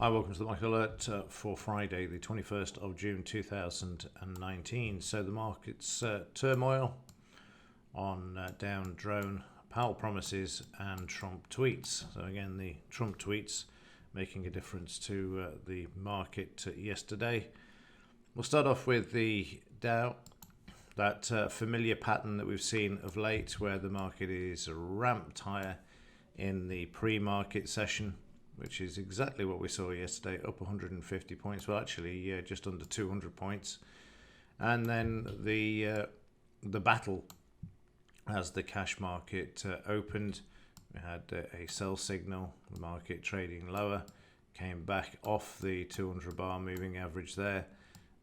Hi, welcome to the Market Alert for Friday, the 21st of June 2019. So the market's turmoil on down drone, Powell promises and Trump tweets. So again, the Trump tweets making a difference to the market yesterday. We'll start off with the Dow, that familiar pattern that we've seen of late where the market is ramped higher in the pre-market session, which is exactly what we saw yesterday, up 150 points, well actually just under 200 points. And then the battle as the cash market opened. We had a sell signal, the market trading lower, came back off the 200 bar moving average there,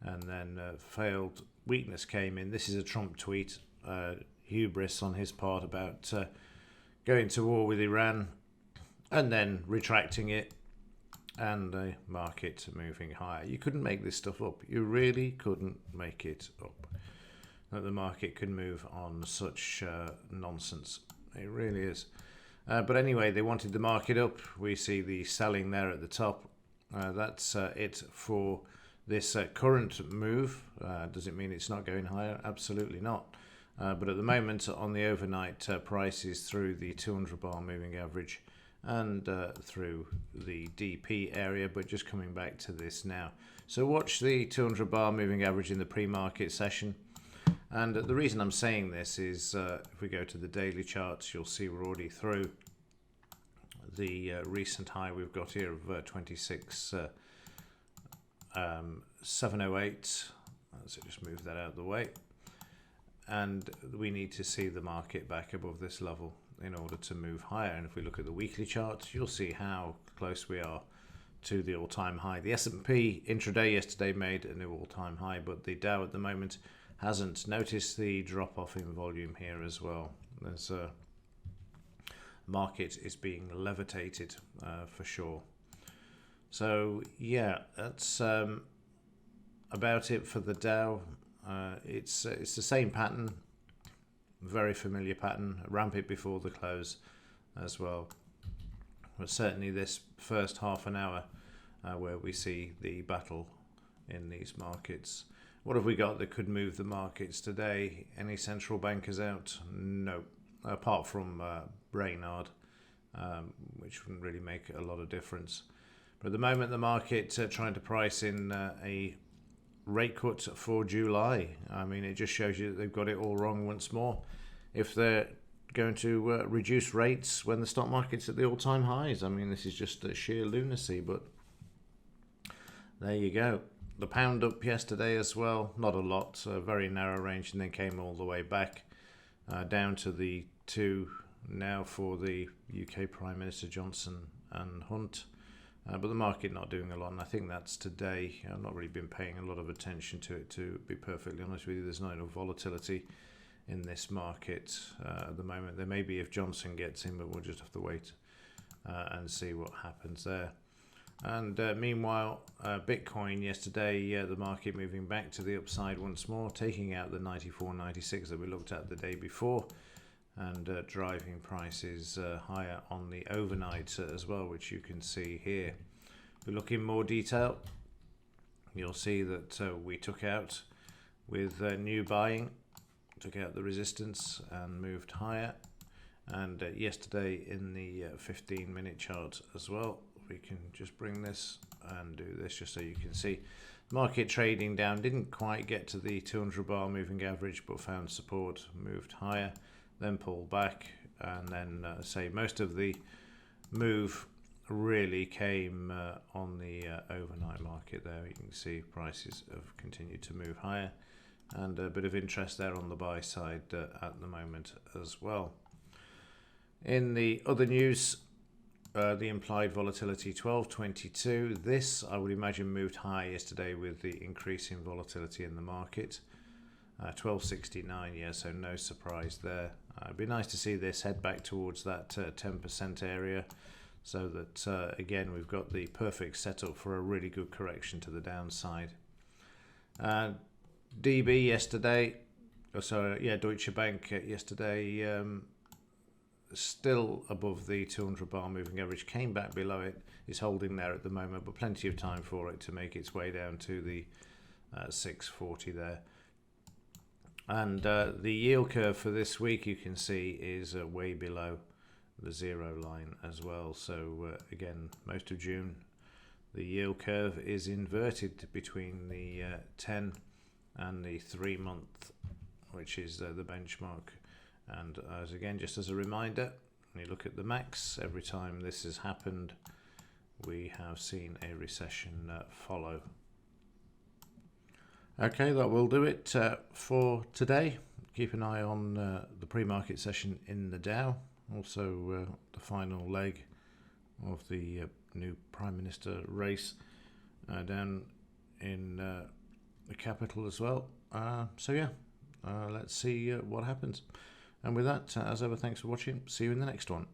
and then failed. Weakness came in. This is a Trump tweet, hubris on his part about going to war with Iran, and then retracting it, and the market moving higher. You couldn't make this stuff up. You really couldn't make it up. That the market can move on such nonsense. It really is. But anyway, they wanted the market up. We see the selling there at the top. That's it for this current move. Does it mean it's not going higher? Absolutely not. But at the moment, on the overnight prices through the 200 bar moving average and through the DP area, but just coming back to this now. So watch the 200 bar moving average in the pre-market session. And the reason I'm saying this is if we go to the daily charts, you'll see we're already through the recent high we've got here of 26,708. So just move that out of the way. And we need to see the market back above this level in order to move higher. And if we look at the weekly charts, you'll see how close we are to the all-time high. The S&P intraday yesterday made a new all-time high, but the Dow at the moment hasn't. Noticed the drop-off in volume here as well. There's a market is being levitated for sure. So yeah, that's about it for the Dow. It's the same pattern, very familiar pattern. Ramp it before the close as well. But certainly this first half an hour where we see the battle in these markets. What have we got that could move the markets today? Any central bankers out? No, apart from Brainard, which wouldn't really make a lot of difference. But at the moment, the market trying to price in a rate cut for July. I mean, it just shows you that they've got it all wrong once more. If they're going to reduce rates when the stock market's at the all-time highs, I mean, this is just sheer lunacy, but there you go. The pound up yesterday as well, not a lot, a very narrow range, and then came all the way back down to the 2 now for the UK Prime Minister Johnson and Hunt. But the market not doing a lot, and I think that's today. I've not really been paying a lot of attention to it, to be perfectly honest with you. There's not enough volatility in this market at the moment. There may be if Johnson gets in, but we'll just have to wait and see what happens there. And meanwhile, Bitcoin yesterday, the market moving back to the upside once more, taking out the 94.96 that we looked at the day before, and driving prices higher on the overnight as well, which you can see here. If we look in more detail, you'll see that we took out with new buying, took out the resistance and moved higher. And yesterday in the 15-minute chart as well, we can just bring this and do this just so you can see. Market trading down, didn't quite get to the 200 bar moving average, but found support, moved higher, then pulled back, and then say most of the move really came on the overnight market there. You can see prices have continued to move higher, and a bit of interest there on the buy side at the moment as well. In the other news, the implied volatility 1222. This, I would imagine, moved high yesterday with the increase in volatility in the market. 1269, yeah, so no surprise there. It'd be nice to see this head back towards that 10% area, so that again we've got the perfect setup for a really good correction to the downside. DB yesterday, Deutsche Bank yesterday still above the 200 bar moving average, came back below it, is holding there at the moment, but plenty of time for it to make its way down to the 640 there. And the yield curve for this week, you can see, is way below the zero line as well. So again, most of June, the yield curve is inverted between the 10 and the 3 month, which is the benchmark. And just as a reminder, when you look at the max, every time this has happened, we have seen a recession follow. Okay, that will do it for today. Keep an eye on the pre-market session in the Dow, also the final leg of the new Prime Minister race down in the capital as well. Let's see what happens. And with that, as ever, thanks for watching. See you in the next one.